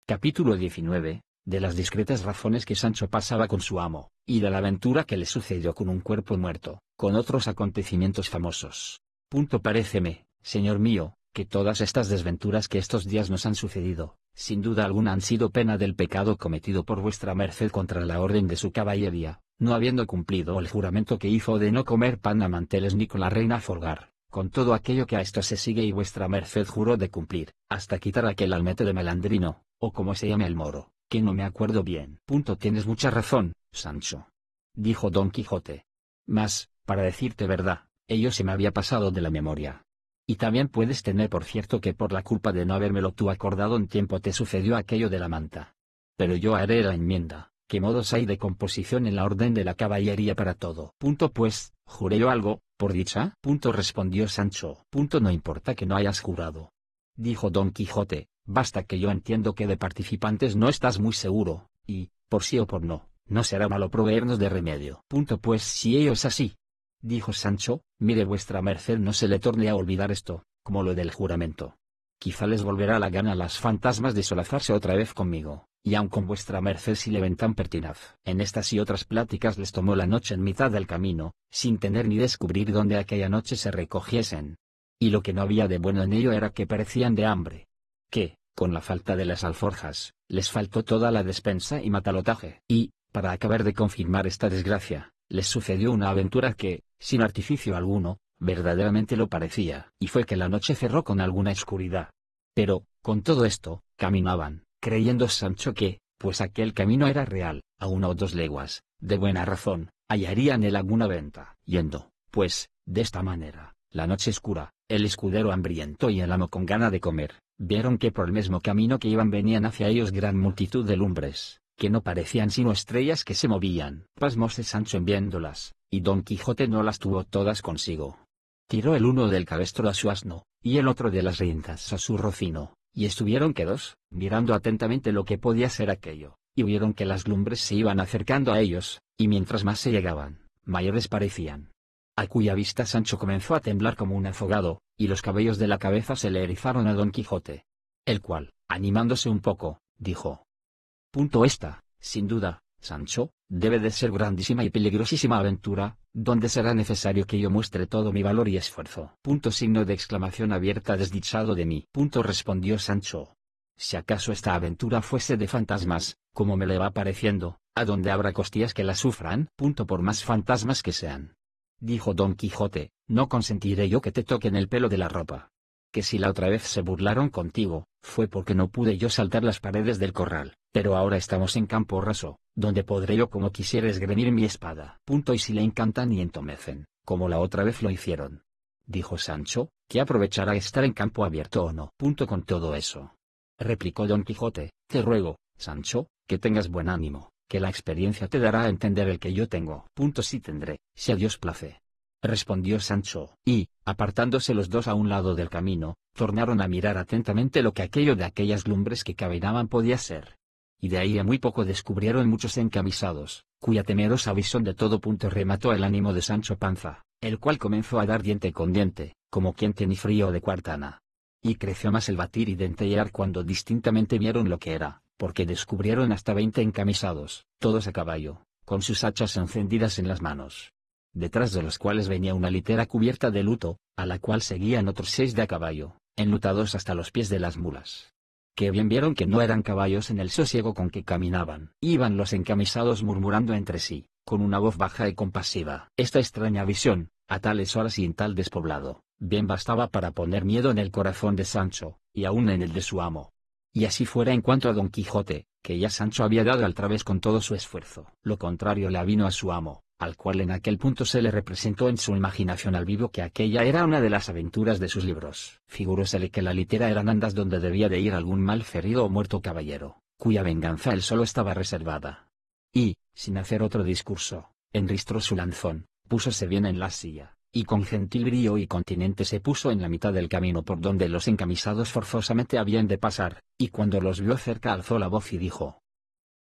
Capítulo 19, de las discretas razones que Sancho pasaba con su amo, y de la aventura que le sucedió con un cuerpo muerto, con otros acontecimientos famosos. Paréceme, señor mío, que todas estas desventuras que estos días nos han sucedido, sin duda alguna han sido pena del pecado cometido por vuestra merced contra la orden de su caballería, no habiendo cumplido el juramento que hizo de no comer pan a manteles ni con la reina Folgar, con todo aquello que a esto se sigue y vuestra merced juró de cumplir, hasta quitar aquel almete de Melandrino, o como se llame el moro, que no me acuerdo bien. Tienes mucha razón, Sancho, dijo Don Quijote. Mas, para decirte verdad, ello se me había pasado de la memoria. Y también puedes tener por cierto que por la culpa de no habérmelo tú acordado en tiempo te sucedió aquello de la manta. Pero yo haré la enmienda, ¿qué modos hay de composición en la orden de la caballería para todo? Pues, ¿juré yo algo, por dicha? Respondió Sancho. No importa que no hayas jurado, dijo Don Quijote, basta que yo entiendo que de participantes no estás muy seguro, y, por sí o por no, no será malo proveernos de remedio. Pues si ello es así, dijo Sancho, mire vuestra merced no se le torne a olvidar esto, como lo del juramento. Quizá les volverá la gana a las fantasmas de solazarse otra vez conmigo, y aun con vuestra merced si le ven tan pertinaz. En estas y otras pláticas les tomó la noche en mitad del camino, sin tener ni descubrir dónde aquella noche se recogiesen. Y lo que no había de bueno en ello era que perecían de hambre. Que, con la falta de las alforjas, les faltó toda la despensa y matalotaje. Y, para acabar de confirmar esta desgracia, les sucedió una aventura que, sin artificio alguno, verdaderamente lo parecía. Y fue que la noche cerró con alguna oscuridad. Pero, con todo esto, caminaban, creyendo Sancho que, pues aquel camino era real, a 1 o 2 leguas, de buena razón, hallarían él alguna venta. Yendo, pues, de esta manera, la noche oscura, el escudero hambriento y el amo con gana de comer, vieron que por el mismo camino que iban venían hacia ellos gran multitud de lumbres, que no parecían sino estrellas que se movían. Pasmóse Sancho en viéndolas, y Don Quijote no las tuvo todas consigo. Tiró el uno del cabestro a su asno, y el otro de las riendas a su rocino, y estuvieron quedos, mirando atentamente lo que podía ser aquello, y vieron que las lumbres se iban acercando a ellos, y mientras más se llegaban, mayores parecían. A cuya vista Sancho comenzó a temblar como un afogado, y los cabellos de la cabeza se le erizaron a Don Quijote. El cual, animándose un poco, dijo: Esta, sin duda, Sancho, debe de ser grandísima y peligrosísima aventura, donde será necesario que yo muestre todo mi valor y esfuerzo. Signo de exclamación abierta desdichado de mí. Respondió Sancho. Si acaso esta aventura fuese de fantasmas, como me le va pareciendo, ¿a dónde habrá costillas que la sufran? Por más fantasmas que sean, dijo Don Quijote, no consentiré yo que te toquen el pelo de la ropa. Que si la otra vez se burlaron contigo, fue porque no pude yo saltar las paredes del corral, pero ahora estamos en campo raso, donde podré yo como quisiera esgrimir mi espada. Y si le encantan y entomecen, como la otra vez lo hicieron, dijo Sancho, ¿qué aprovechará estar en campo abierto o no? Con todo eso, replicó Don Quijote, te ruego, Sancho, que tengas buen ánimo, que la experiencia te dará a entender el que yo tengo. Sí tendré, si a Dios place, respondió Sancho, y, apartándose los dos a un lado del camino, tornaron a mirar atentamente lo que aquello de aquellas lumbres que caminaban podía ser. Y de ahí a muy poco descubrieron muchos encamisados, cuya temerosa visión de todo punto remató el ánimo de Sancho Panza, el cual comenzó a dar diente con diente, como quien tiene frío de cuartana. Y creció más el batir y dentear cuando distintamente vieron lo que era, porque descubrieron hasta 20 encamisados, todos a caballo, con sus hachas encendidas en las manos, detrás de los cuales venía una litera cubierta de luto, a la cual seguían otros 6 de a caballo, enlutados hasta los pies de las mulas. Que bien vieron que no eran caballos en el sosiego con que caminaban. Iban los encamisados murmurando entre sí, con una voz baja y compasiva. Esta extraña visión, a tales horas y en tal despoblado, bien bastaba para poner miedo en el corazón de Sancho, y aun en el de su amo. Y así fuera en cuanto a Don Quijote, que ya Sancho había dado al través con todo su esfuerzo. Lo contrario le avino a su amo, al cual en aquel punto se le representó en su imaginación al vivo que aquella era una de las aventuras de sus libros. Figurósele que la litera eran andas donde debía de ir algún mal ferido o muerto caballero, cuya venganza él solo estaba reservada. Y, sin hacer otro discurso, enristró su lanzón, púsose bien en la silla, y con gentil brío y continente se puso en la mitad del camino por donde los encamisados forzosamente habían de pasar, y cuando los vio cerca alzó la voz y dijo: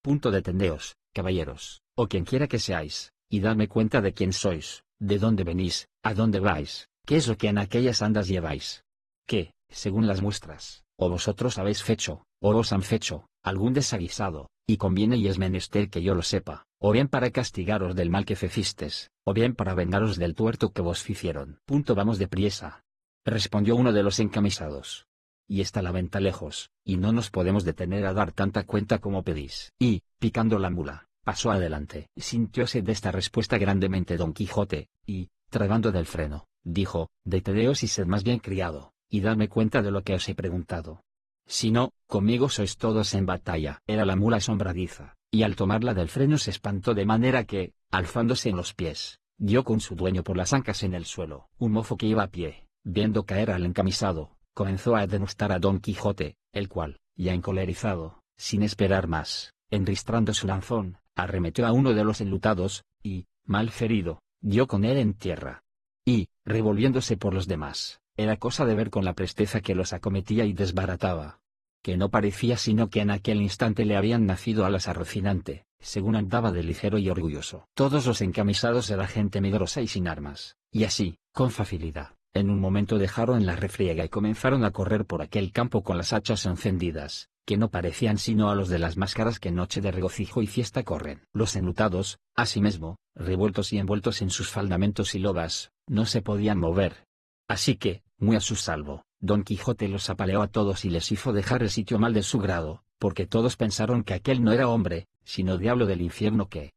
Detendeos, caballeros, o quien quiera que seáis, y dadme cuenta de quién sois, de dónde venís, a dónde vais, qué es lo que en aquellas andas lleváis. Que, según las muestras, o vosotros habéis fecho, o os han fecho, algún desaguisado, y conviene y es menester que yo lo sepa, o bien para castigaros del mal que fecistes, o bien para vengaros del tuerto que vos ficieron. Vamos depriesa, respondió uno de los encamisados. Y está la venta lejos, y no nos podemos detener a dar tanta cuenta como pedís. Y, picando la mula, pasó adelante. Sintióse de esta respuesta grandemente Don Quijote, y, trabando del freno, dijo: deteneos y sed más bien criado, y dadme cuenta de lo que os he preguntado. Si no, conmigo sois todos en batalla. Era la mula asombradiza, y al tomarla del freno se espantó de manera que, alzándose en los pies, dio con su dueño por las ancas en el suelo. Un mozo que iba a pie, viendo caer al encamisado, comenzó a denostar a Don Quijote, el cual, ya encolerizado, sin esperar más, enristrando su lanzón, arremetió a uno de los enlutados, y, mal ferido, dio con él en tierra. Y, revolviéndose por los demás, era cosa de ver con la presteza que los acometía y desbarataba, que no parecía sino que en aquel instante le habían nacido alas a Rocinante, según andaba de ligero y orgulloso. Todos los encamisados eran gente medrosa y sin armas, y así, con facilidad, en un momento dejaron la refriega y comenzaron a correr por aquel campo con las hachas encendidas, que no parecían sino a los de las máscaras que en noche de regocijo y fiesta corren. Los enlutados, asimismo, revueltos y envueltos en sus faldamentos y logas, no se podían mover. Así que, muy a su salvo, Don Quijote los apaleó a todos y les hizo dejar el sitio mal de su grado, porque todos pensaron que aquel no era hombre, sino diablo del infierno que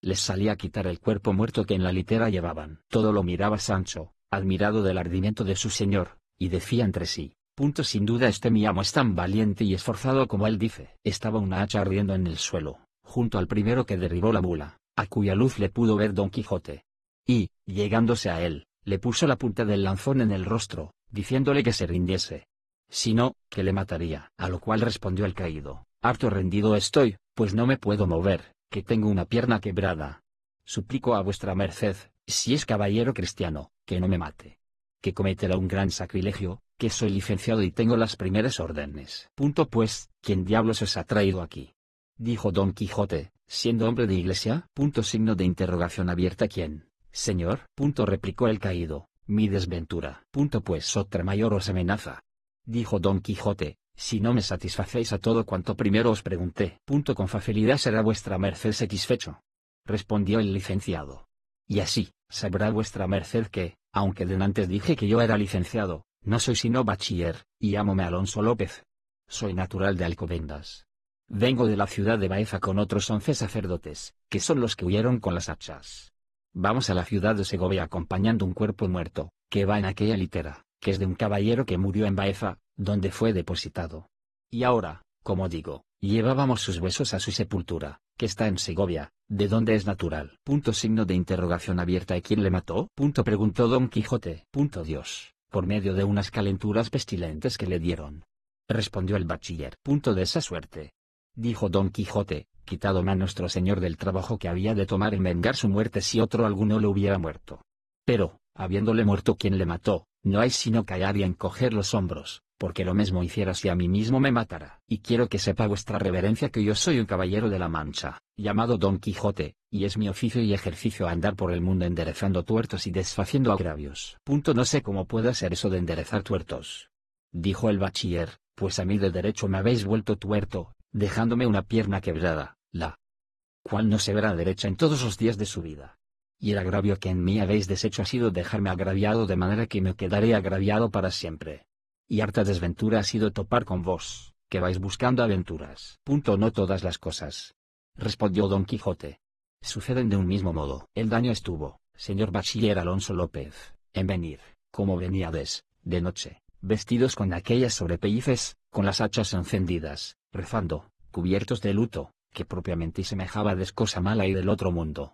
les salía a quitar el cuerpo muerto que en la litera llevaban. Todo lo miraba Sancho, admirado del ardimiento de su señor, y decía entre sí: sin duda este mi amo es tan valiente y esforzado como él dice. Estaba una hacha ardiendo en el suelo, junto al primero que derribó la mula, a cuya luz le pudo ver Don Quijote. Y, llegándose a él, le puso la punta del lanzón en el rostro, diciéndole que se rindiese. Si no, que le mataría. A lo cual respondió el caído: harto rendido estoy, pues no me puedo mover, que tengo una pierna quebrada. Suplico a vuestra merced, si es caballero cristiano, que no me mate, que cometerá un gran sacrilegio, que soy licenciado y tengo las primeras órdenes. Pues, ¿quién diablos os ha traído aquí?, dijo Don Quijote, siendo hombre de iglesia. Signo de interrogación abierta. ¿Quién, señor? Replicó el caído: mi desventura. Pues otra mayor os amenaza, dijo Don Quijote, si no me satisfacéis a todo cuanto primero os pregunté. Con facilidad será vuestra merced satisfecho, respondió el licenciado. Y así, sabrá vuestra merced que, aunque denantes dije que yo era licenciado, no soy sino bachiller, y llámome Alonso López. Soy natural de Alcobendas. Vengo de la ciudad de Baeza con otros 11 sacerdotes, que son los que huyeron con las hachas. Vamos a la ciudad de Segovia acompañando un cuerpo muerto, que va en aquella litera, que es de un caballero que murió en Baeza, donde fue depositado. Y ahora, como digo, llevábamos sus huesos a su sepultura, que está en Segovia, de donde es natural. Signo de interrogación abierta. ¿Y quién le mató? Preguntó Don Quijote. Dios, por medio de unas calenturas pestilentes que le dieron, respondió el bachiller. De esa suerte, dijo Don Quijote, quitadome a nuestro señor del trabajo que había de tomar en vengar su muerte si otro alguno le hubiera muerto. Pero, habiéndole muerto quien le mató, no hay sino callar y encoger los hombros, porque lo mismo hiciera si a mí mismo me matara. Y quiero que sepa vuestra reverencia que yo soy un caballero de la Mancha, llamado Don Quijote, y es mi oficio y ejercicio andar por el mundo enderezando tuertos y desfaciendo agravios. No sé cómo pueda ser eso de enderezar tuertos, dijo el bachiller, pues a mí de derecho me habéis vuelto tuerto, dejándome una pierna quebrada, la cual no se verá derecha en todos los días de su vida. Y el agravio que en mí habéis deshecho ha sido dejarme agraviado de manera que me quedaré agraviado para siempre. Y harta desventura ha sido topar con vos, que vais buscando aventuras. No todas las cosas, respondió Don Quijote, suceden de un mismo modo. El daño estuvo, señor bachiller Alonso López, en venir, como veníades, de noche, vestidos con aquellas sobrepellices, con las hachas encendidas, rezando, cubiertos de luto, que propiamente semejaba de cosa mala y del otro mundo.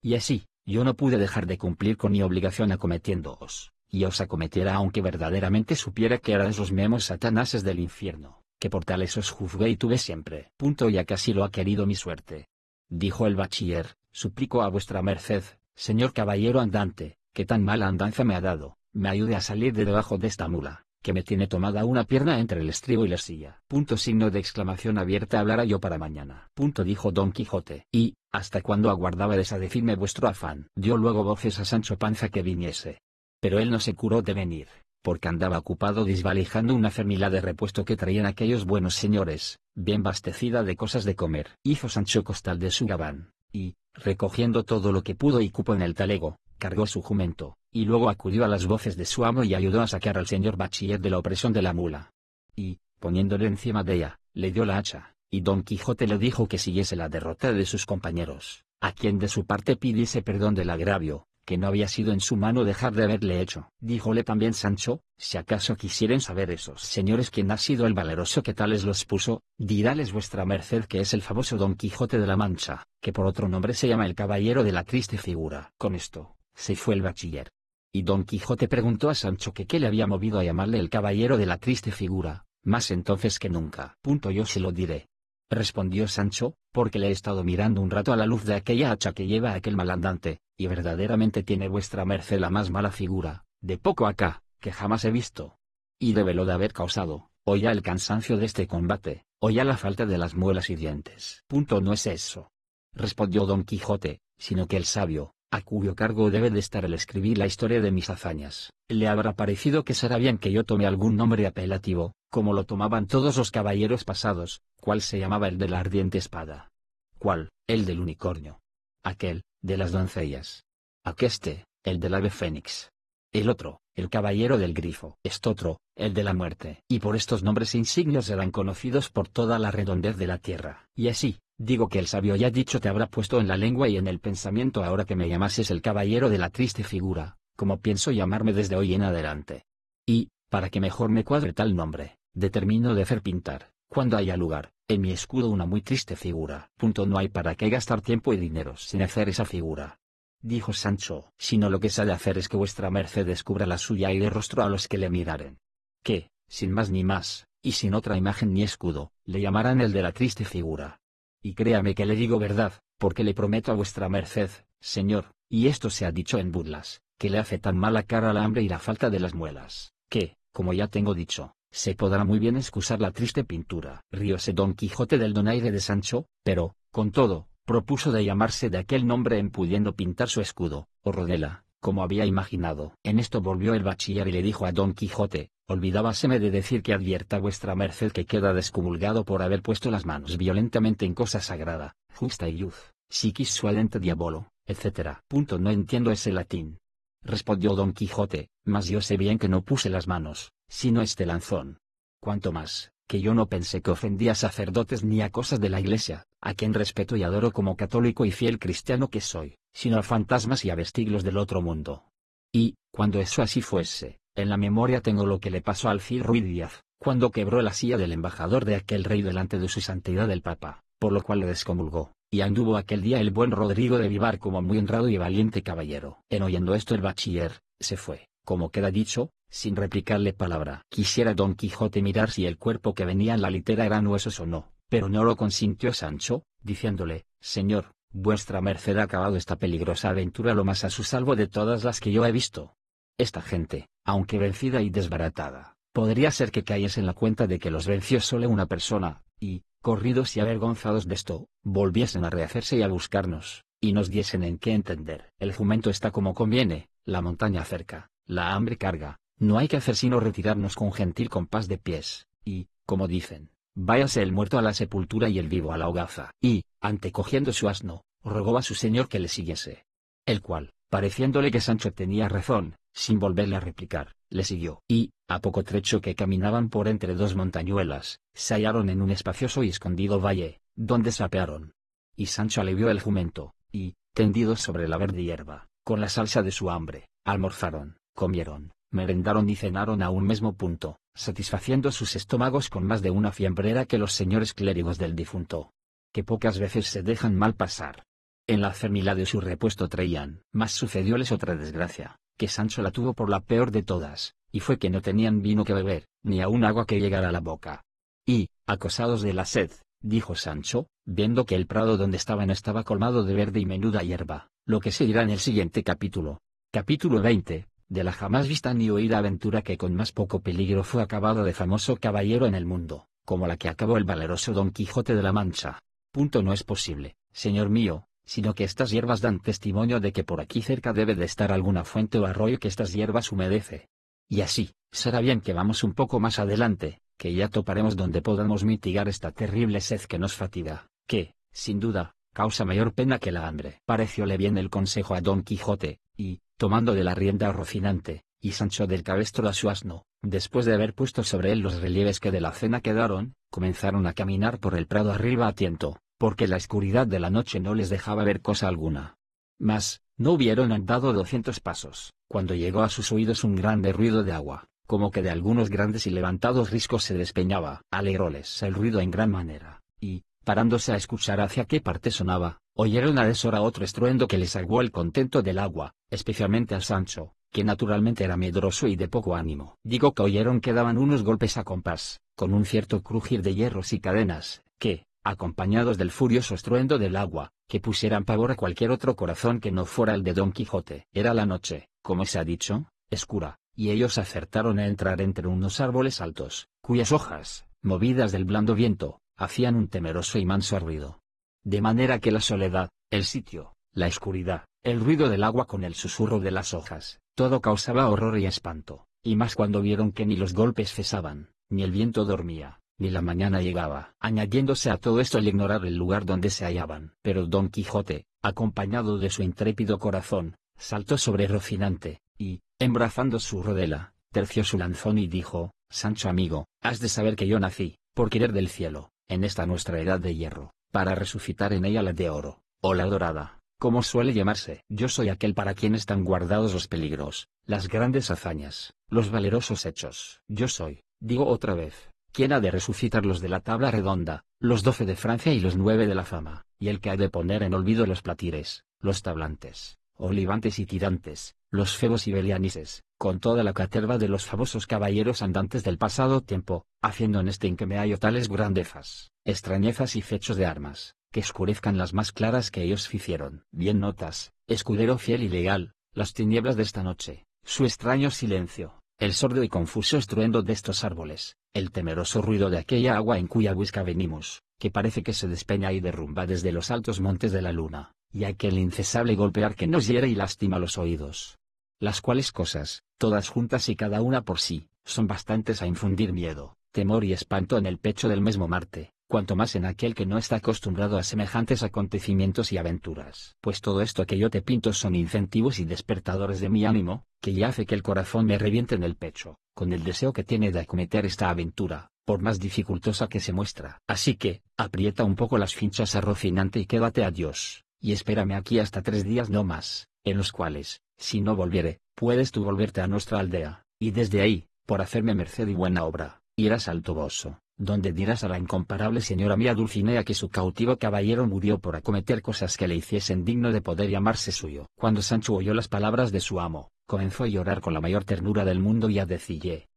Y así, yo no pude dejar de cumplir con mi obligación acometiéndoos, y os acometiera aunque verdaderamente supiera que erais los mismos satanases del infierno, que por tales os juzgué y tuve siempre. Ya que así lo ha querido mi suerte, dijo el bachiller, suplico a vuestra merced, señor caballero andante, que tan mala andanza me ha dado, me ayude a salir de debajo de esta mula, que me tiene tomada una pierna entre el estribo y la silla. Signo de exclamación abierta. Hablara yo para mañana. Dijo Don Quijote. Y, ¿hasta cuándo aguardabais a decirme vuestro afán? Dio luego voces a Sancho Panza que viniese. Pero él no se curó de venir, porque andaba ocupado desvalijando una fermilá de repuesto que traían aquellos buenos señores, bien bastecida de cosas de comer. Hizo Sancho costal de su gabán, y, recogiendo todo lo que pudo y cupo en el talego, cargó su jumento, y luego acudió a las voces de su amo y ayudó a sacar al señor bachiller de la opresión de la mula. Y, poniéndole encima de ella, le dio la hacha, y Don Quijote le dijo que siguiese la derrota de sus compañeros, a quien de su parte pidiese perdón del agravio, que no había sido en su mano dejar de haberle hecho. Díjole también Sancho, si acaso quisieren saber esos señores quién ha sido el valeroso que tales los puso, diráles vuestra merced que es el famoso Don Quijote de la Mancha, que por otro nombre se llama el caballero de la triste figura. Con esto, se fue el bachiller. Y Don Quijote preguntó a Sancho que qué le había movido a llamarle el caballero de la triste figura, más entonces que nunca. Yo se lo diré. Respondió Sancho, porque le he estado mirando un rato a la luz de aquella hacha que lleva aquel malandante, y verdaderamente tiene vuestra merced la más mala figura, de poco acá, que jamás he visto. Y débelo de haber causado, o ya el cansancio de este combate, o ya la falta de las muelas y dientes. No es eso. Respondió Don Quijote, sino que el sabio, a cuyo cargo debe de estar el escribir la historia de mis hazañas, le habrá parecido que será bien que yo tome algún nombre apelativo, como lo tomaban todos los caballeros pasados, cuál se llamaba el de la ardiente espada, cuál, el del unicornio, aquel, de las doncellas, aqueste, el del ave fénix, el otro, el caballero del grifo, estotro, el de la muerte. Y por estos nombres insignios serán conocidos por toda la redondez de la tierra. Y así, digo que el sabio ya dicho te habrá puesto en la lengua y en el pensamiento ahora que me llamases el caballero de la triste figura, como pienso llamarme desde hoy en adelante. Y, para que mejor me cuadre tal nombre, determino de hacer pintar, cuando haya lugar, en mi escudo una muy triste figura. No hay para qué gastar tiempo y dinero sin hacer esa figura. Dijo Sancho, sino lo que se ha de hacer es que vuestra merced descubra la suya y dé rostro a los que le miraren. Que, sin más ni más, y sin otra imagen ni escudo, le llamarán el de la triste figura. Y créame que le digo verdad, porque le prometo a vuestra merced, señor, y esto se ha dicho en burlas, que le hace tan mala cara la hambre y la falta de las muelas, que, como ya tengo dicho, se podrá muy bien excusar la triste pintura. Rióse Don Quijote del donaire de Sancho, pero, con todo, propuso de llamarse de aquel nombre en pudiendo pintar su escudo, o rodela, como había imaginado. En esto volvió el bachiller y le dijo a Don Quijote, olvidábaseme de decir que advierta vuestra merced que queda descomulgado por haber puesto las manos violentamente en cosa sagrada, justa y luz, siquis suadente diabolo, etc. No entiendo ese latín. Respondió Don Quijote, mas yo sé bien que no puse las manos, sino este lanzón. Cuanto más, que yo no pensé que ofendía a sacerdotes ni a cosas de la iglesia, a quien respeto y adoro como católico y fiel cristiano que soy, sino a fantasmas y a vestiglos del otro mundo. Y, cuando eso así fuese, en la memoria tengo lo que le pasó al Cid Ruiz Díaz, cuando quebró la silla del embajador de aquel rey delante de su santidad el Papa, por lo cual le descomulgó, y anduvo aquel día el buen Rodrigo de Vivar como muy honrado y valiente caballero. En oyendo esto el bachiller, se fue, como queda dicho, sin replicarle palabra. Quisiera Don Quijote mirar si el cuerpo que venía en la litera eran huesos o no, pero no lo consintió Sancho, diciéndole, señor, vuestra merced ha acabado esta peligrosa aventura lo más a su salvo de todas las que yo he visto. Esta gente, aunque vencida y desbaratada, podría ser que cayese en la cuenta de que los venció solo una persona, y, corridos y avergonzados de esto, volviesen a rehacerse y a buscarnos, y nos diesen en qué entender. El jumento está como conviene, la montaña cerca, la hambre carga, no hay que hacer sino retirarnos con gentil compás de pies, y, como dicen, váyase el muerto a la sepultura y el vivo a la hogaza. Y, antecogiendo su asno, rogó a su señor que le siguiese. El cual, pareciéndole que Sancho tenía razón, sin volverle a replicar, le siguió. Y, a poco trecho que caminaban por entre dos montañuelas, se hallaron en un espacioso y escondido valle, donde se apearon. Y Sancho alivió el jumento, y, tendidos sobre la verde hierba, con la salsa de su hambre, almorzaron, comieron, merendaron y cenaron a un mismo punto, satisfaciendo sus estómagos con más de una fiambrera que los señores clérigos del difunto, que pocas veces se dejan mal pasar. En la cermila de su repuesto traían. Mas sucedióles otra desgracia, que Sancho la tuvo por la peor de todas, y fue que no tenían vino que beber, ni aun agua que llegara a la boca. Y, acosados de la sed, dijo Sancho, viendo que el prado donde estaban estaba colmado de verde y menuda hierba, lo que se dirá en el siguiente capítulo. Capítulo 20, de la jamás vista ni oída aventura que con más poco peligro fue acabada de famoso caballero en el mundo, como la que acabó el valeroso Don Quijote de la Mancha. No es posible, señor mío, sino que estas hierbas dan testimonio de que por aquí cerca debe de estar alguna fuente o arroyo que estas hierbas humedece. Y así, será bien que vamos un poco más adelante, que ya toparemos donde podamos mitigar esta terrible sed que nos fatiga, que, sin duda, causa mayor pena que la hambre. Parecióle bien el consejo a Don Quijote, y, tomando de la rienda a Rocinante, y Sancho del cabestro a su asno, después de haber puesto sobre él los relieves que de la cena quedaron, comenzaron a caminar por el prado arriba a tiento, porque la oscuridad de la noche no les dejaba ver cosa alguna. Mas, no hubieron andado 200 pasos, cuando llegó a sus oídos un grande ruido de agua, como que de algunos grandes y levantados riscos se despeñaba. Alegróles el ruido en gran manera, y, parándose a escuchar hacia qué parte sonaba, oyeron a deshora otro estruendo que les aguó el contento del agua, especialmente a Sancho, que naturalmente era medroso y de poco ánimo. Digo que oyeron que daban unos golpes a compás, con un cierto crujir de hierros y cadenas, que, acompañados del furioso estruendo del agua, que pusieran pavor a cualquier otro corazón que no fuera el de Don Quijote. Era la noche, como se ha dicho, escura, y ellos acertaron a entrar entre unos árboles altos, cuyas hojas, movidas del blando viento, hacían un temeroso y manso ruido. De manera que la soledad, el sitio, la oscuridad, el ruido del agua con el susurro de las hojas, todo causaba horror y espanto, y más cuando vieron que ni los golpes cesaban, ni el viento dormía, ni la mañana llegaba, añadiéndose a todo esto el ignorar el lugar donde se hallaban. Pero Don Quijote, acompañado de su intrépido corazón, saltó sobre Rocinante, y, embrazando su rodela, terció su lanzón y dijo: Sancho amigo, has de saber que yo nací, por querer del cielo, en esta nuestra edad de hierro, para resucitar en ella la de oro, o la dorada, como suele llamarse. Yo soy aquel para quien están guardados los peligros, las grandes hazañas, los valerosos hechos. Yo soy, digo otra vez, quien ha de resucitar los de la tabla redonda, los 12 de Francia y los 9 de la fama, y el que ha de poner en olvido los platires, los tablantes, olivantes y tirantes, los febos y belianises, con toda la caterva de los famosos caballeros andantes del pasado tiempo, haciendo en este en que me hallo tales grandezas, extrañezas y fechos de armas, que escurezcan las más claras que ellos ficieron. Bien notas, escudero fiel y legal, las tinieblas de esta noche, su extraño silencio, el sordo y confuso estruendo de estos árboles, el temeroso ruido de aquella agua en cuya busca venimos, que parece que se despeña y derrumba desde los altos montes de la luna, y aquel incesable golpear que nos hiere y lastima los oídos. Las cuales cosas, todas juntas y cada una por sí, son bastantes a infundir miedo, temor y espanto en el pecho del mismo Marte, cuanto más en aquel que no está acostumbrado a semejantes acontecimientos y aventuras. Pues todo esto que yo te pinto son incentivos y despertadores de mi ánimo, que ya hace que el corazón me reviente en el pecho, con el deseo que tiene de acometer esta aventura, por más dificultosa que se muestra. Así que, aprieta un poco las finchas a Rocinante y quédate a Dios, y espérame aquí hasta 3 días no más, en los cuales, si no volviere, puedes tú volverte a nuestra aldea, y desde ahí, por hacerme merced y buena obra, irás al Toboso, donde dirás a la incomparable señora mía Dulcinea que su cautivo caballero murió por acometer cosas que le hiciesen digno de poder llamarse suyo. Cuando Sancho oyó las palabras de su amo, comenzó a llorar con la mayor ternura del mundo y a decirle: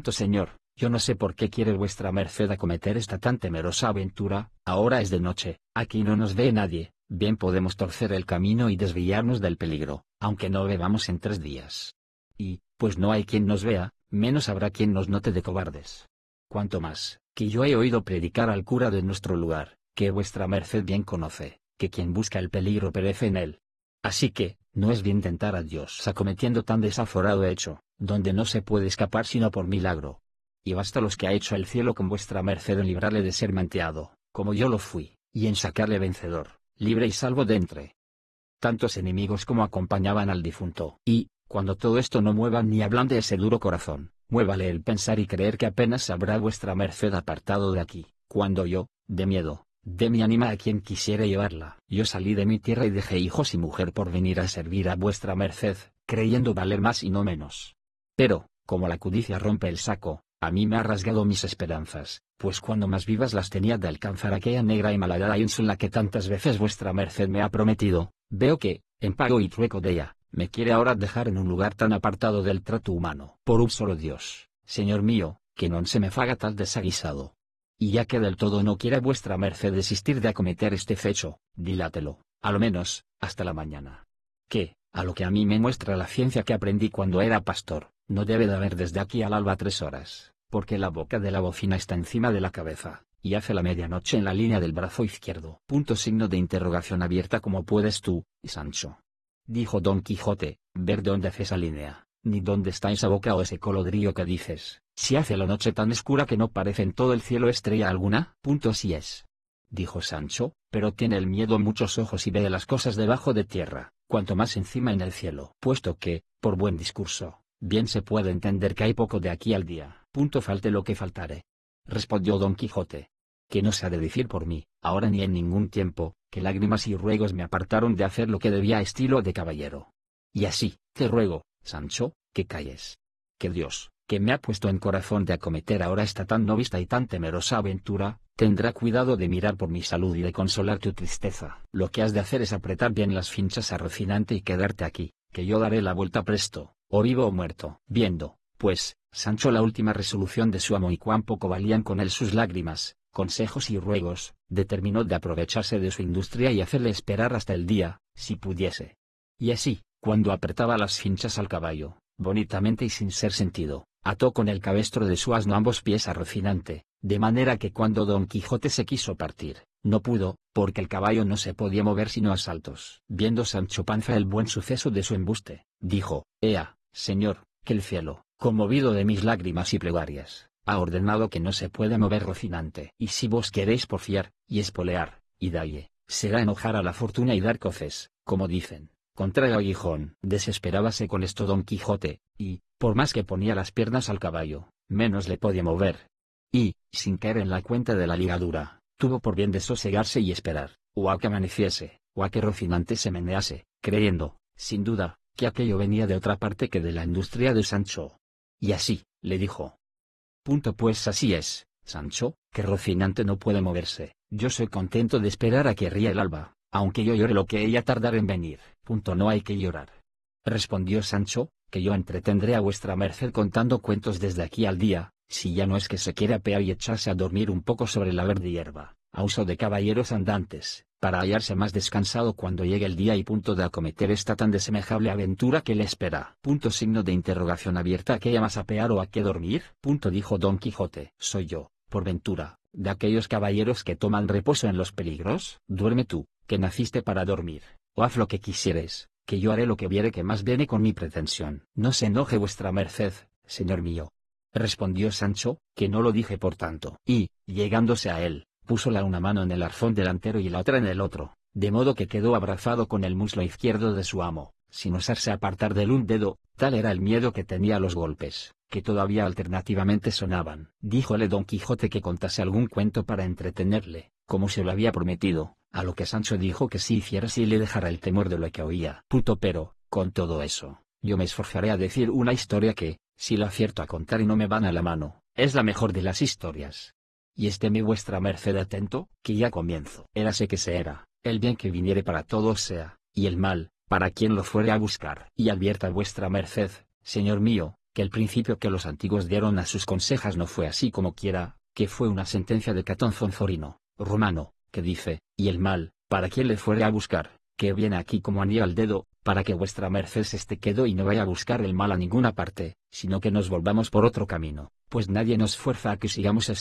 Señor, yo no sé por qué quiere vuestra merced acometer esta tan temerosa aventura. Ahora es de noche, aquí no nos ve nadie, bien podemos torcer el camino y desviarnos del peligro, aunque no bebamos en 3 días. Y, pues no hay quien nos vea, menos habrá quien nos note de cobardes. Cuanto más, que yo he oído predicar al cura de nuestro lugar, que vuestra merced bien conoce, que quien busca el peligro perece en él. Así que, no es bien tentar a Dios acometiendo tan desaforado hecho, donde no se puede escapar sino por milagro. Y basta los que ha hecho el cielo con vuestra merced en librarle de ser manteado, como yo lo fui, y en sacarle vencedor, libre y salvo de entre tantos enemigos como acompañaban al difunto. Y, cuando todo esto no mueva ni ablande ese duro corazón, muévale el pensar y creer que apenas habrá vuestra merced apartado de aquí, cuando yo, de miedo, de mi ánima a quien quisiera llevarla. Yo salí de mi tierra y dejé hijos y mujer por venir a servir a vuestra merced, creyendo valer más y no menos. Pero, como la codicia rompe el saco, a mí me ha rasgado mis esperanzas, pues cuando más vivas las tenía de alcanzar aquella negra y malhadada ínsula que tantas veces vuestra merced me ha prometido, veo que, en pago y trueco de ella, me quiere ahora dejar en un lugar tan apartado del trato humano. Por un solo Dios, señor mío, que non se me faga tal desaguisado. Y ya que del todo no quiera vuestra merced desistir de acometer este fecho, dilátelo, a lo menos, hasta la mañana. Que, a lo que a mí me muestra la ciencia que aprendí cuando era pastor, no debe de haber desde aquí al alba 3 horas, porque la boca de la bocina está encima de la cabeza, y hace la medianoche en la línea del brazo izquierdo. Signo de interrogación abierta. ¿Cómo puedes tú, Sancho? Dijo Don Quijote, ver dónde hace esa línea, ni dónde está esa boca o ese colodrillo que dices. Si hace la noche tan oscura que no parece en todo el cielo estrella alguna. Así es, dijo Sancho, pero tiene el miedo muchos ojos y ve las cosas debajo de tierra, cuanto más encima en el cielo. Puesto que, por buen discurso, bien se puede entender que hay poco de aquí al día. Falte lo que faltare. Respondió Don Quijote. Que no se ha de decir por mí, ahora ni en ningún tiempo, que lágrimas y ruegos me apartaron de hacer lo que debía a estilo de caballero. Y así, te ruego, Sancho, que calles. Que Dios, que me ha puesto en corazón de acometer ahora esta tan no vista y tan temerosa aventura, tendrá cuidado de mirar por mi salud y de consolar tu tristeza. Lo que has de hacer es apretar bien las finchas a Rocinante y quedarte aquí, que yo daré la vuelta presto, o vivo o muerto. Viendo, pues, Sancho la última resolución de su amo y cuán poco valían con él sus lágrimas, consejos y ruegos, determinó de aprovecharse de su industria y hacerle esperar hasta el día, si pudiese. Y así, cuando apretaba las finchas al caballo, bonitamente y sin ser sentido, ató con el cabestro de su asno ambos pies a Rocinante, de manera que cuando Don Quijote se quiso partir, no pudo, porque el caballo no se podía mover sino a saltos. Viendo Sancho Panza el buen suceso de su embuste, dijo: Ea, señor, que el cielo, conmovido de mis lágrimas y plegarias, ha ordenado que no se pueda mover Rocinante. Y si vos queréis porfiar, y espolear, y dalle, será enojar a la fortuna y dar coces, como dicen, contra el aguijón. Desesperábase con esto Don Quijote, y, por más que ponía las piernas al caballo, menos le podía mover. Y, sin caer en la cuenta de la ligadura, tuvo por bien de sosegarse y esperar, o a que amaneciese, o a que Rocinante se menease, creyendo, sin duda, que aquello venía de otra parte que de la industria de Sancho. Y así, le dijo: Pues así es, Sancho, que Rocinante no puede moverse. Yo soy contento de esperar a que ría el alba, aunque yo llore lo que ella tardar en venir. No hay que llorar. Respondió Sancho, que yo entretendré a vuestra merced contando cuentos desde aquí al día, si ya no es que se quiere apear y echarse a dormir un poco sobre la verde hierba, a uso de caballeros andantes, para hallarse más descansado cuando llegue el día y de acometer esta tan desemejable aventura que le espera. Signo de interrogación abierta. ¿A qué llamas apear o a qué dormir? Dijo Don Quijote. Soy yo, por ventura, de aquellos caballeros que toman reposo en los peligros. Duerme tú, que naciste para dormir, o haz lo que quisieres, que yo haré lo que viere que más viene con mi pretensión. No se enoje vuestra merced, señor mío, respondió Sancho, que no lo dije por tanto. Y, llegándose a él, púsola una mano en el arzón delantero y la otra en el otro, de modo que quedó abrazado con el muslo izquierdo de su amo, sin osarse apartar del un dedo. Tal era el miedo que tenía a los golpes, que todavía alternativamente sonaban. Díjole Don Quijote que contase algún cuento para entretenerle, como se lo había prometido, a lo que Sancho dijo que sí hiciera si le dejara el temor de lo que oía. Pero, con todo eso, yo me esforzaré a decir una historia que, si la acierto a contar y no me van a la mano, es la mejor de las historias. Y estéme vuestra merced atento, que ya comienzo. Érase que se era, el bien que viniere para todos sea, y el mal, para quien lo fuere a buscar. Y advierta vuestra merced, señor mío, que el principio que los antiguos dieron a sus consejas no fue así como quiera, que fue una sentencia de Catón Zonzorino, romano, que dice: y el mal, para quien le fuere a buscar, que viene aquí como anillo al dedo, para que vuestra merced se esté quedo y no vaya a buscar el mal a ninguna parte, sino que nos volvamos por otro camino, pues nadie nos fuerza a que sigamos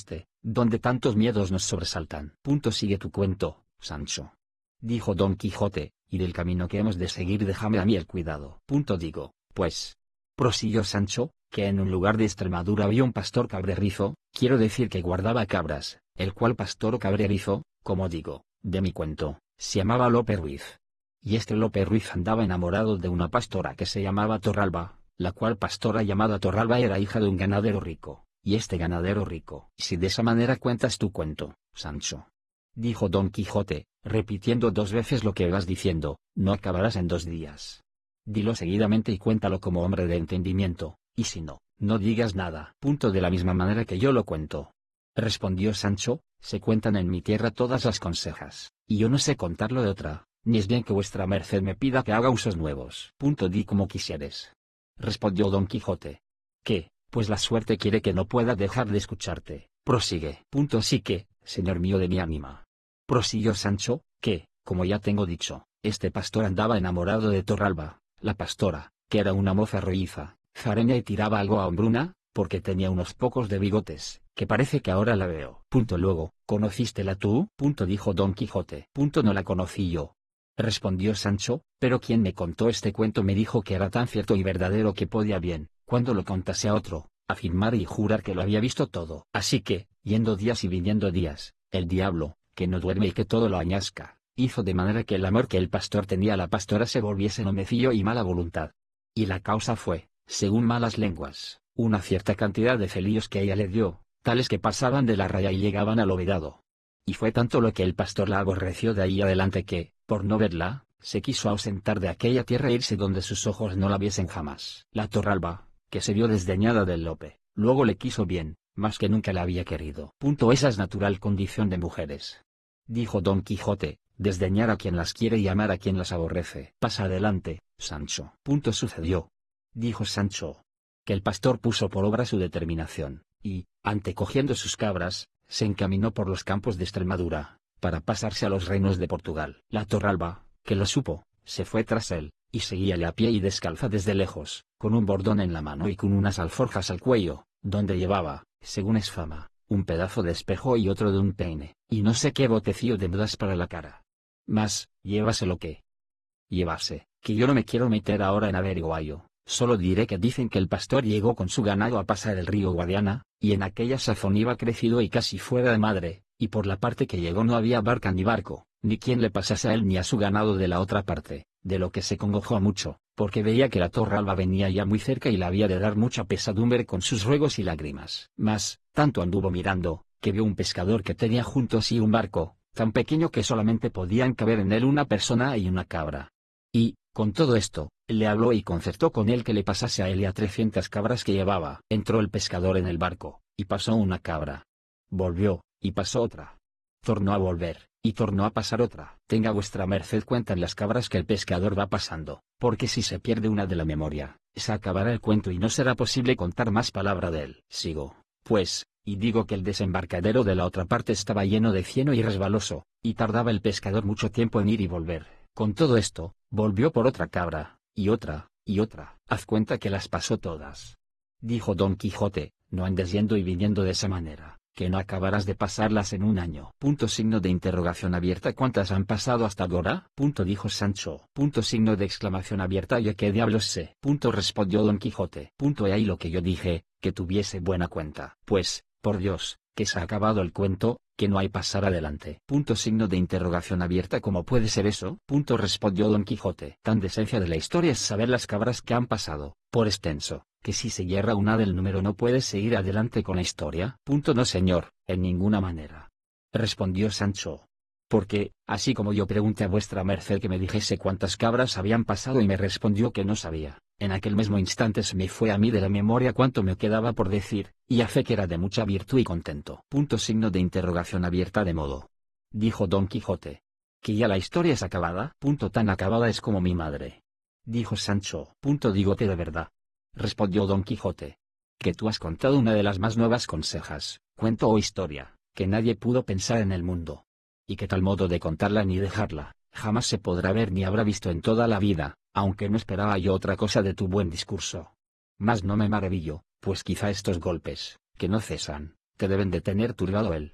donde tantos miedos nos sobresaltan. Sigue tu cuento, Sancho, dijo Don Quijote, y del camino que hemos de seguir déjame a mí el cuidado. Digo, pues, prosiguió Sancho, que en un lugar de Extremadura había un pastor cabrerizo, quiero decir que guardaba cabras, el cual pastor o cabrerizo, como digo, de mi cuento, se llamaba Lope Ruiz. Y este Lope Ruiz andaba enamorado de una pastora que se llamaba Torralba, la cual pastora llamada Torralba era hija de un ganadero rico, y este ganadero rico. Si de esa manera cuentas tu cuento, Sancho, dijo Don Quijote, repitiendo 2 veces lo que vas diciendo, no acabarás en 2 días. Dilo seguidamente y cuéntalo como hombre de entendimiento, y si no, no digas nada. De la misma manera que yo lo cuento, respondió Sancho, se cuentan en mi tierra todas las consejas, y yo no sé contarlo de otra, ni es bien que vuestra merced me pida que haga usos nuevos. Di como quisieres, respondió Don Quijote. Que, pues la suerte quiere que no pueda dejar de escucharte. Prosigue. Sí que, señor mío de mi ánima, prosiguió Sancho, que, como ya tengo dicho, este pastor andaba enamorado de Torralba, la pastora, que era una moza rolliza, zareña y tiraba algo a hombruna, porque tenía unos pocos de bigotes, que parece que ahora la veo. Luego, ¿conocístela tú? Dijo Don Quijote. No la conocí yo, respondió Sancho, pero quien me contó este cuento me dijo que era tan cierto y verdadero que podía bien, cuando lo contase a otro, afirmar y jurar que lo había visto todo. Así que, yendo días y viniendo días, el diablo, que no duerme y que todo lo añasca, hizo de manera que el amor que el pastor tenía a la pastora se volviese nomecillo y mala voluntad. Y la causa fue, según malas lenguas, una cierta cantidad de celillos que ella le dio, tales que pasaban de la raya y llegaban al olvidado. Y fue tanto lo que el pastor la aborreció de ahí adelante que, por no verla, se quiso ausentar de aquella tierra e irse donde sus ojos no la viesen jamás. La Torralba, que se vio desdeñada del Lope, luego le quiso bien, más que nunca la había querido. Esa es natural condición de mujeres. Dijo Don Quijote, desdeñar a quien las quiere y amar a quien las aborrece. Pasa adelante, Sancho. Sucedió, dijo Sancho, que el pastor puso por obra su determinación, y, antecogiendo sus cabras, se encaminó por los campos de Extremadura, para pasarse a los reinos de Portugal. La Torralba, que lo supo, se fue tras él, y seguíale a pie y descalza desde lejos, con un bordón en la mano y con unas alforjas al cuello, donde llevaba, según es fama, un pedazo de espejo y otro de un peine, y no sé qué botecillo de mudas para la cara. Mas, llévase lo que llevase, que yo no me quiero meter ahora en averiguallo. Solo diré que dicen que el pastor llegó con su ganado a pasar el río Guadiana, y en aquella sazón iba crecido y casi fuera de madre, y por la parte que llegó no había barca ni barco, ni quien le pasase a él ni a su ganado de la otra parte, de lo que se congojó mucho, porque veía que la Torralba venía ya muy cerca y la había de dar mucha pesadumbre con sus ruegos y lágrimas. Mas, tanto anduvo mirando, que vio un pescador que tenía junto a sí un barco, tan pequeño que solamente podían caber en él una persona y una cabra. Y, con todo esto, le habló y concertó con él que le pasase a él y a 300 cabras que llevaba. Entró el pescador en el barco, y pasó una cabra. Volvió, y pasó otra. Tornó a volver, y tornó a pasar otra. Tenga vuestra merced cuenta en las cabras que el pescador va pasando, porque si se pierde una de la memoria, se acabará el cuento y no será posible contar más palabra de él. Sigo, pues, y digo que el desembarcadero de la otra parte estaba lleno de cieno y resbaloso, y tardaba el pescador mucho tiempo en ir y volver. Con todo esto, volvió por otra cabra, y otra, y otra. Haz cuenta que las pasó todas. Dijo Don Quijote, no andes yendo y viniendo de esa manera, que no acabarás de pasarlas en un año. Signo de interrogación abierta. ¿Cuántas han pasado hasta ahora? Dijo Sancho. Signo de exclamación abierta. ¿Yo qué diablos sé? Respondió Don Quijote. He ahí lo que yo dije, que tuviese buena cuenta. Pues, por Dios, que se ha acabado el cuento, que no hay pasar adelante. Signo de interrogación abierta. ¿Cómo puede ser eso? Respondió Don Quijote. Tan de esencia de la historia es saber las cabras que han pasado, por extenso, que si se yerra una del número no puedes seguir adelante con la historia. No señor, en ninguna manera. Respondió Sancho. Porque, así como yo pregunté a vuestra merced que me dijese cuántas cabras habían pasado y me respondió que no sabía, en aquel mismo instante se me fue a mí de la memoria cuánto me quedaba por decir, y a fe que era de mucha virtud y contento. Signo de interrogación abierta. De modo, dijo Don Quijote, que ya la historia es acabada. Tan acabada es como mi madre. Dijo Sancho. Dígote de verdad. Respondió Don Quijote, que tú has contado una de las más nuevas consejas, cuento o historia, que nadie pudo pensar en el mundo. Y que tal modo de contarla ni dejarla, jamás se podrá ver ni habrá visto en toda la vida, aunque no esperaba yo otra cosa de tu buen discurso. Mas no me maravillo, pues quizá estos golpes, que no cesan, te deben de tener turbado el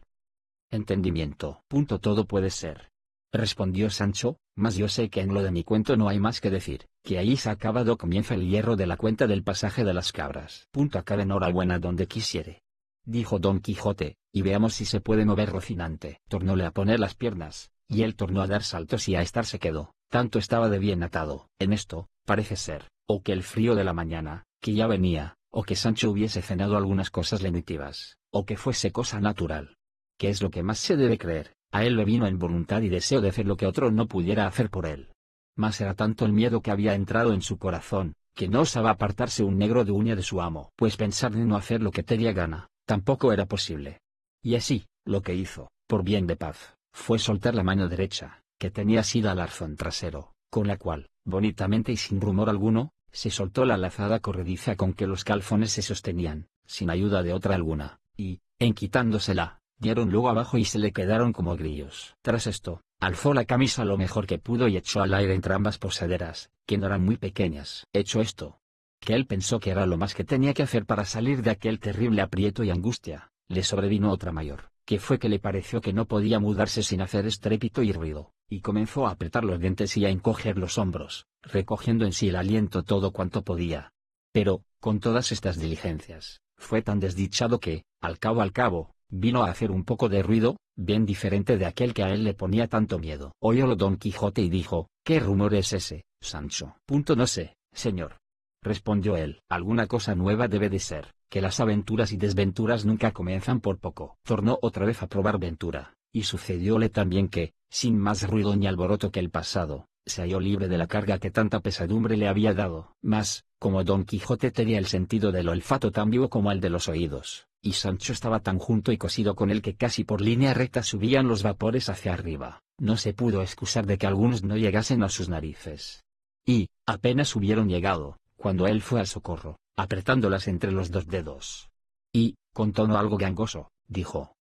entendimiento. Todo puede ser. Respondió Sancho, mas yo sé que en lo de mi cuento no hay más que decir, que ahí se acaba do comienza el hierro de la cuenta del pasaje de las cabras. Acabe enhorabuena donde quisiere. Dijo Don Quijote, y veamos si se puede mover Rocinante. Tornóle a poner las piernas, y él tornó a dar saltos y a estarse quedó, tanto estaba de bien atado. En esto, parece ser, o que el frío de la mañana, que ya venía, o que Sancho hubiese cenado algunas cosas lenitivas, o que fuese cosa natural. ¿Qué es lo que más se debe creer? A él le vino en voluntad y deseo de hacer lo que otro no pudiera hacer por él. Mas era tanto el miedo que había entrado en su corazón, que no osaba apartarse un negro de uña de su amo. Pues pensar en no hacer lo que tenía gana, tampoco era posible. Y así, lo que hizo, por bien de paz, fue soltar la mano derecha, que tenía asida al arzón trasero, con la cual, bonitamente y sin rumor alguno, se soltó la lazada corrediza con que los calzones se sostenían, sin ayuda de otra alguna, y, en quitándosela, dieron luego abajo y se le quedaron como grillos. Tras esto, alzó la camisa lo mejor que pudo y echó al aire entre ambas posaderas, que no eran muy pequeñas. Hecho esto, que él pensó que era lo más que tenía que hacer para salir de aquel terrible aprieto y angustia, le sobrevino otra mayor, que fue que le pareció que no podía mudarse sin hacer estrépito y ruido, y comenzó a apretar los dientes y a encoger los hombros, recogiendo en sí el aliento todo cuanto podía. Pero, con todas estas diligencias, fue tan desdichado que, al cabo, vino a hacer un poco de ruido, bien diferente de aquel que a él le ponía tanto miedo. Oyólo Don Quijote y dijo: ¿Qué rumor es ese, Sancho? No sé, señor, respondió él. Alguna cosa nueva debe de ser, que las aventuras y desventuras nunca comienzan por poco. Tornó otra vez a probar ventura, y sucedióle también que, sin más ruido ni alboroto que el pasado, se halló libre de la carga que tanta pesadumbre le había dado. Mas, como Don Quijote tenía el sentido del olfato tan vivo como el de los oídos, y Sancho estaba tan junto y cosido con él que casi por línea recta subían los vapores hacia arriba, no se pudo excusar de que algunos no llegasen a sus narices. Y, apenas hubieron llegado, cuando él fue al socorro, apretándolas entre los dos dedos. Y, con tono algo gangoso, dijo: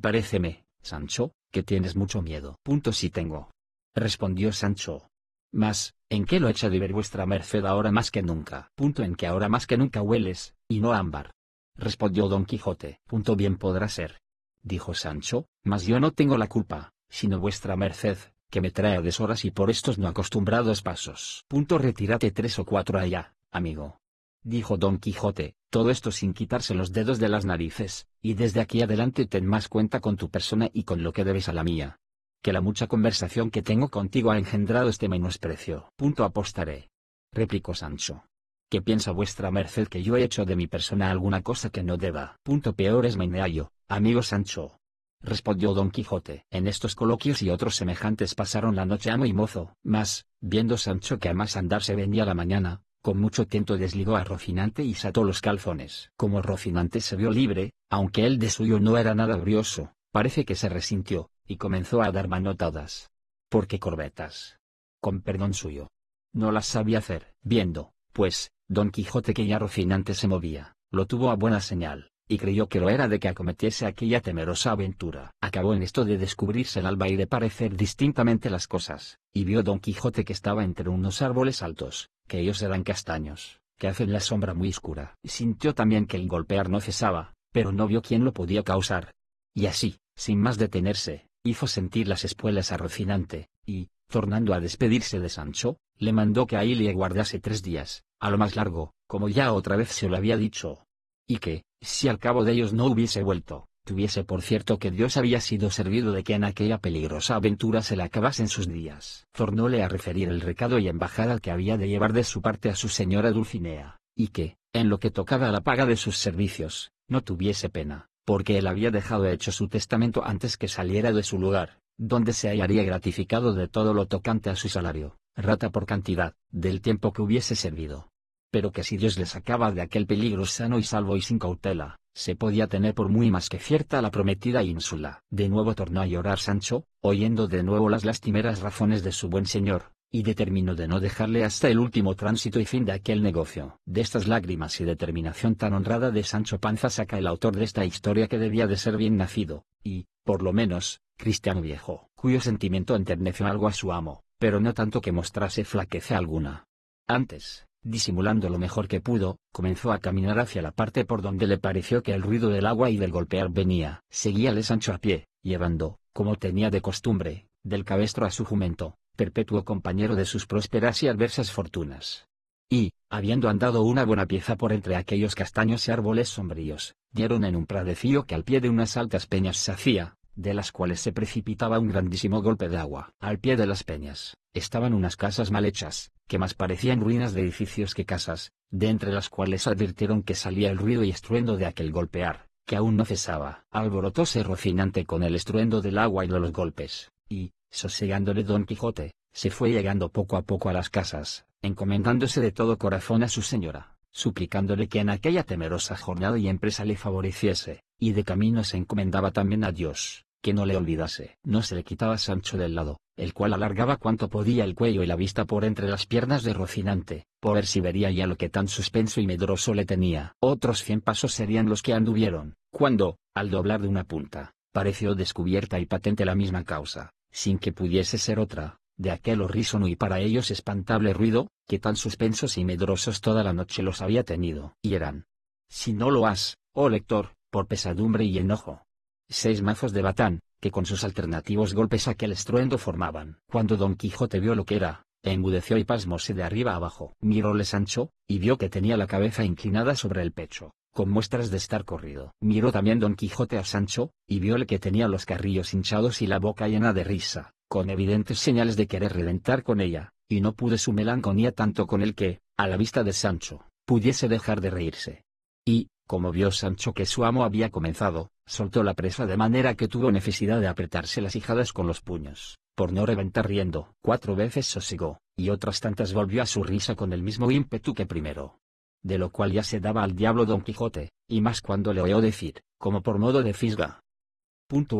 Paréceme, Sancho, que tienes mucho miedo. Sí tengo, respondió Sancho. Mas, ¿en qué lo echa de ver vuestra merced ahora más que nunca? En que ahora más que nunca hueles, y no a ámbar, respondió Don Quijote. Bien podrá ser, dijo Sancho, mas yo no tengo la culpa, sino vuestra merced, que me trae a deshoras y por estos no acostumbrados pasos. Retírate 3 o 4 allá, amigo, dijo Don Quijote, todo esto sin quitarse los dedos de las narices, y desde aquí adelante ten más cuenta con tu persona y con lo que debes a la mía, que la mucha conversación que tengo contigo ha engendrado este menosprecio. Apostaré, replicó Sancho. ¿Qué piensa vuestra merced que yo he hecho de mi persona alguna cosa que no deba? Peor es me hallo, amigo Sancho, respondió Don Quijote. En estos coloquios y otros semejantes pasaron la noche amo y mozo. Mas, viendo Sancho que a más andar se venía la mañana, con mucho tiento desligó a Rocinante y se ató los calzones. Como Rocinante se vio libre, aunque él de suyo no era nada brioso, parece que se resintió, y comenzó a dar manotadas. Porque corbetas, con perdón suyo, no las sabía hacer. Viendo, pues, Don Quijote que ya Rocinante se movía, lo tuvo a buena señal, y creyó que lo era de que acometiese aquella temerosa aventura. Acabó en esto de descubrirse el alba y de parecer distintamente las cosas, y vio Don Quijote que estaba entre unos árboles altos, que ellos eran castaños, que hacen la sombra muy oscura. Sintió también que el golpear no cesaba, pero no vio quién lo podía causar. Y así, sin más detenerse, hizo sentir las espuelas a Rocinante, y, tornando a despedirse de Sancho, le mandó que ahí le guardase 3 días, a lo más largo, como ya otra vez se lo había dicho. Y que, si al cabo de ellos no hubiese vuelto, tuviese por cierto que Dios había sido servido de que en aquella peligrosa aventura se le acabasen sus días. Tornóle a referir el recado y embajada que había de llevar de su parte a su señora Dulcinea, y que, en lo que tocaba a la paga de sus servicios, no tuviese pena, porque él había dejado hecho su testamento antes que saliera de su lugar, donde se hallaría gratificado de todo lo tocante a su salario, rata por cantidad, del tiempo que hubiese servido. Pero que si Dios le sacaba de aquel peligro sano y salvo y sin cautela, se podía tener por muy más que cierta la prometida ínsula. De nuevo tornó a llorar Sancho, oyendo de nuevo las lastimeras razones de su buen señor, y determinó de no dejarle hasta el último tránsito y fin de aquel negocio. De estas lágrimas y determinación tan honrada de Sancho Panza saca el autor de esta historia que debía de ser bien nacido, y, por lo menos, cristiano viejo, cuyo sentimiento enterneció algo a su amo, pero no tanto que mostrase flaqueza alguna. Antes, disimulando lo mejor que pudo, comenzó a caminar hacia la parte por donde le pareció que el ruido del agua y del golpear venía. Seguíale Sancho a pie, llevando, como tenía de costumbre, del cabestro a su jumento, perpetuo compañero de sus prósperas y adversas fortunas. Y, habiendo andado una buena pieza por entre aquellos castaños y árboles sombríos, dieron en un pradecillo que al pie de unas altas peñas se hacía, de las cuales se precipitaba un grandísimo golpe de agua. Al pie de las peñas, estaban unas casas mal hechas, que más parecían ruinas de edificios que casas, de entre las cuales advirtieron que salía el ruido y estruendo de aquel golpear, que aún no cesaba. Alborotóse Rocinante con el estruendo del agua y de los golpes, y, sosegándole Don Quijote, se fue llegando poco a poco a las casas, encomendándose de todo corazón a su señora, suplicándole que en aquella temerosa jornada y empresa le favoreciese, y de camino se encomendaba también a Dios, que no le olvidase. No se le quitaba Sancho del lado, el cual alargaba cuanto podía el cuello y la vista por entre las piernas de Rocinante, por ver si vería ya lo que tan suspenso y medroso le tenía. Otros 100 pasos serían los que anduvieron, cuando, al doblar de una punta, pareció descubierta y patente la misma causa, sin que pudiese ser otra, de aquel horrísono y para ellos espantable ruido, que tan suspensos y medrosos toda la noche los había tenido. Y eran, si no lo has, oh lector, por pesadumbre y enojo, 6 mazos de batán, que con sus alternativos golpes aquel estruendo formaban. Cuando Don Quijote vio lo que era, enmudeció y pasmóse de arriba abajo. Miróle Sancho, y vio que tenía la cabeza inclinada sobre el pecho, con muestras de estar corrido. Miró también Don Quijote a Sancho, y viole que tenía los carrillos hinchados y la boca llena de risa, con evidentes señales de querer reventar con ella, y no pude su melancolía tanto con él que, a la vista de Sancho, pudiese dejar de reírse. Y, como vio Sancho que su amo había comenzado, soltó la presa de manera que tuvo necesidad de apretarse las ijadas con los puños, por no reventar riendo. 4 veces sosegó, y otras tantas volvió a su risa con el mismo ímpetu que primero. De lo cual ya se daba al diablo Don Quijote, y más cuando le oyó decir, como por modo de fisga: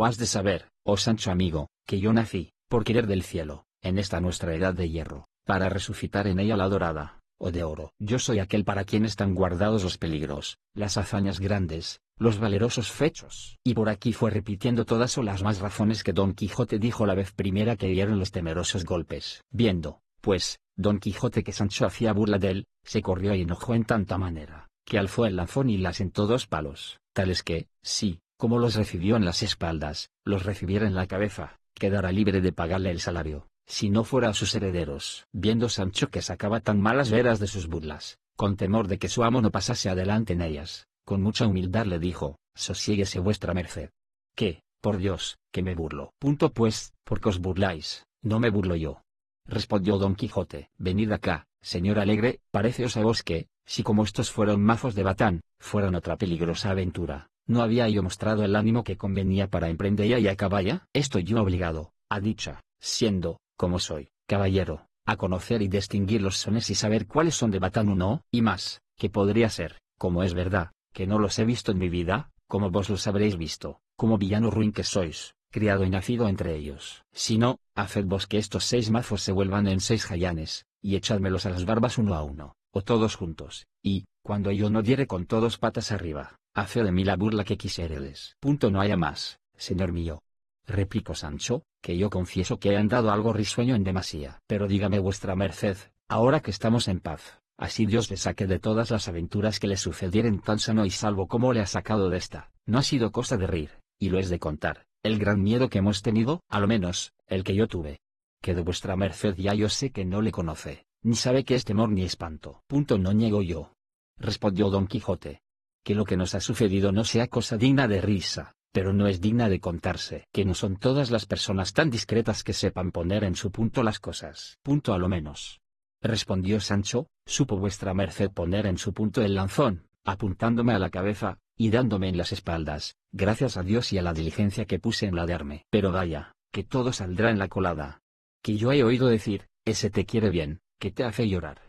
Has de saber, oh Sancho amigo, que yo nací, por querer del cielo, en esta nuestra edad de hierro, para resucitar en ella la dorada, o de oro. Yo soy aquel para quien están guardados los peligros, las hazañas grandes, los valerosos fechos. Y por aquí fue repitiendo todas o las más razones que Don Quijote dijo la vez primera que dieron los temerosos golpes. Viendo, pues, Don Quijote que Sancho hacía burla de él, se corrió y enojó en tanta manera, que alzó el lanzón y la asentó 2 palos, tales que, sí, como los recibió en las espaldas, los recibiera en la cabeza, quedara libre de pagarle el salario, si no fuera a sus herederos. Viendo Sancho que sacaba tan malas veras de sus burlas, con temor de que su amo no pasase adelante en ellas, con mucha humildad le dijo: Sosiéguese vuestra merced. Que, por Dios, que me burlo. Pues, porque os burláis, no me burlo yo. Respondió Don Quijote: Venid acá, señor alegre, pareceos a vos que, si como estos fueron mazos de batán, fueran otra peligrosa aventura, no había yo mostrado el ánimo que convenía para emprendella y acaballa. Estoy yo obligado, a dicha, siendo, como soy, caballero, a conocer y distinguir los sones y saber cuáles son de batán o no, y más, que podría ser, como es verdad, que no los he visto en mi vida, como vos los habréis visto, como villano ruin que sois, criado y nacido entre ellos. Si no, haced vos que estos 6 mazos se vuelvan en 6 jayanes, y echádmelos a las barbas uno a uno, o todos juntos, y, cuando yo no diere con todos patas arriba, haced de mí la burla que quisiéredes. No haya más, señor mío. Replicó Sancho, que yo confieso que he andado algo risueño en demasía. Pero dígame vuestra merced, ahora que estamos en paz, así Dios le saque de todas las aventuras que le sucedieren tan sano y salvo como le ha sacado de esta, no ha sido cosa de reír, y lo es de contar, el gran miedo que hemos tenido, a lo menos, el que yo tuve. Que de vuestra merced ya yo sé que no le conoce, ni sabe qué es temor ni espanto. No niego yo, respondió Don Quijote, que lo que nos ha sucedido no sea cosa digna de risa, pero no es digna de contarse. Que no son todas las personas tan discretas que sepan poner en su punto las cosas. A lo menos, respondió Sancho, supo vuestra merced poner en su punto el lanzón, apuntándome a la cabeza, y dándome en las espaldas, gracias a Dios y a la diligencia que puse en ladearme. Pero vaya, que todo saldrá en la colada. Que yo he oído decir, ese te quiere bien, que te hace llorar.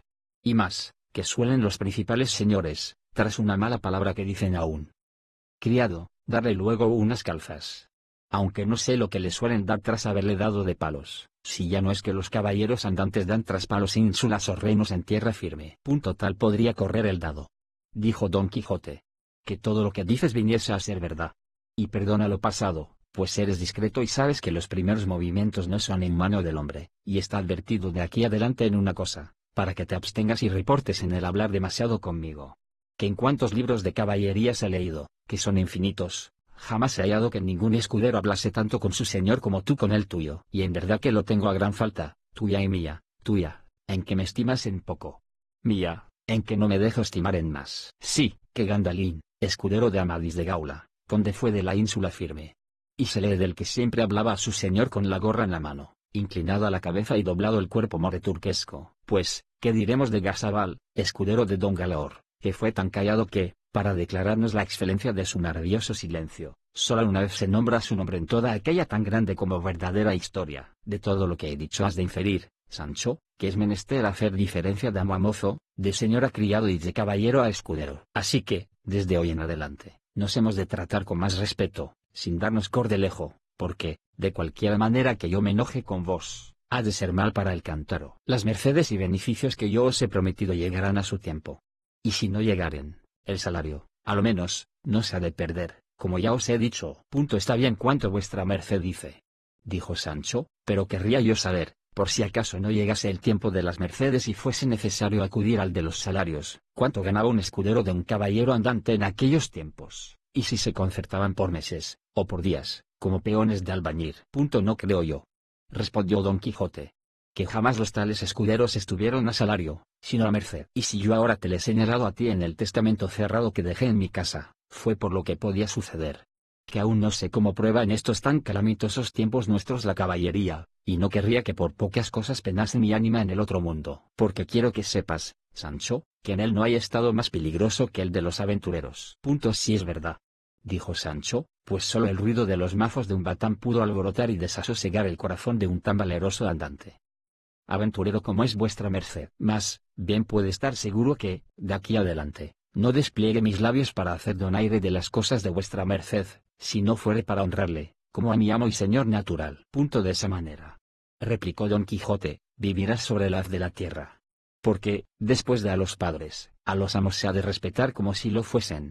Y más, que suelen los principales señores, tras una mala palabra que dicen a un criado, darle luego unas calzas. Aunque no sé lo que le suelen dar tras haberle dado de palos, si ya no es que los caballeros andantes dan tras palos ínsulas o reinos en tierra firme. Tal podría correr el dado, dijo Don Quijote, que todo lo que dices viniese a ser verdad. Y perdona lo pasado, pues eres discreto y sabes que los primeros movimientos no son en mano del hombre, y está advertido de aquí adelante en una cosa, para que te abstengas y reportes en el hablar demasiado conmigo. Que en cuantos libros de caballerías he leído, que son infinitos, jamás he hallado que ningún escudero hablase tanto con su señor como tú con el tuyo. Y en verdad que lo tengo a gran falta, tuya y mía, tuya, en que me estimas en poco, mía, en que no me dejo estimar en más. Sí, que Gandalín, escudero de Amadís de Gaula, conde fue de la ínsula firme. Y se lee del que siempre hablaba a su señor con la gorra en la mano, inclinado a la cabeza y doblado el cuerpo moreturquesco. Pues, ¿qué diremos de Gasabal, escudero de Don Galaor, que fue tan callado que, para declararnos la excelencia de su maravilloso silencio, solo una vez se nombra su nombre en toda aquella tan grande como verdadera historia? De todo lo que he dicho has de inferir, Sancho, que es menester hacer diferencia de amo a mozo, de señor a criado y de caballero a escudero. Así que, desde hoy en adelante, nos hemos de tratar con más respeto, sin darnos cordelejo, porque, de cualquier manera que yo me enoje con vos, ha de ser mal para el cántaro. Las mercedes y beneficios que yo os he prometido llegarán a su tiempo. Y si no llegaren, el salario, a lo menos, no se ha de perder, como ya os he dicho. Está bien cuanto vuestra merced dice, dijo Sancho, pero querría yo saber, por si acaso no llegase el tiempo de las mercedes y fuese necesario acudir al de los salarios, cuánto ganaba un escudero de un caballero andante en aquellos tiempos, y si se concertaban por meses, o por días, como peones de albañir. No creo yo, respondió Don Quijote, que jamás los tales escuderos estuvieron a salario, sino a merced. Y si yo ahora te le he señalado a ti en el testamento cerrado que dejé en mi casa, fue por lo que podía suceder. Que aún no sé cómo prueba en estos tan calamitosos tiempos nuestros la caballería, y no querría que por pocas cosas penase mi ánima en el otro mundo. Porque quiero que sepas, Sancho, que en él no hay estado más peligroso que el de los aventureros. Si es verdad, dijo Sancho, pues solo el ruido de los mazos de un batán pudo alborotar y desasosegar el corazón de un tan valeroso andante. Aventurero como es vuestra merced. Mas, bien puede estar seguro que, de aquí adelante, no despliegue mis labios para hacer donaire de las cosas de vuestra merced, si no fuere para honrarle, como a mi amo y señor natural. De esa manera, replicó Don Quijote, vivirás sobre la haz de la tierra. Porque, después de a los padres, a los amos se ha de respetar como si lo fuesen.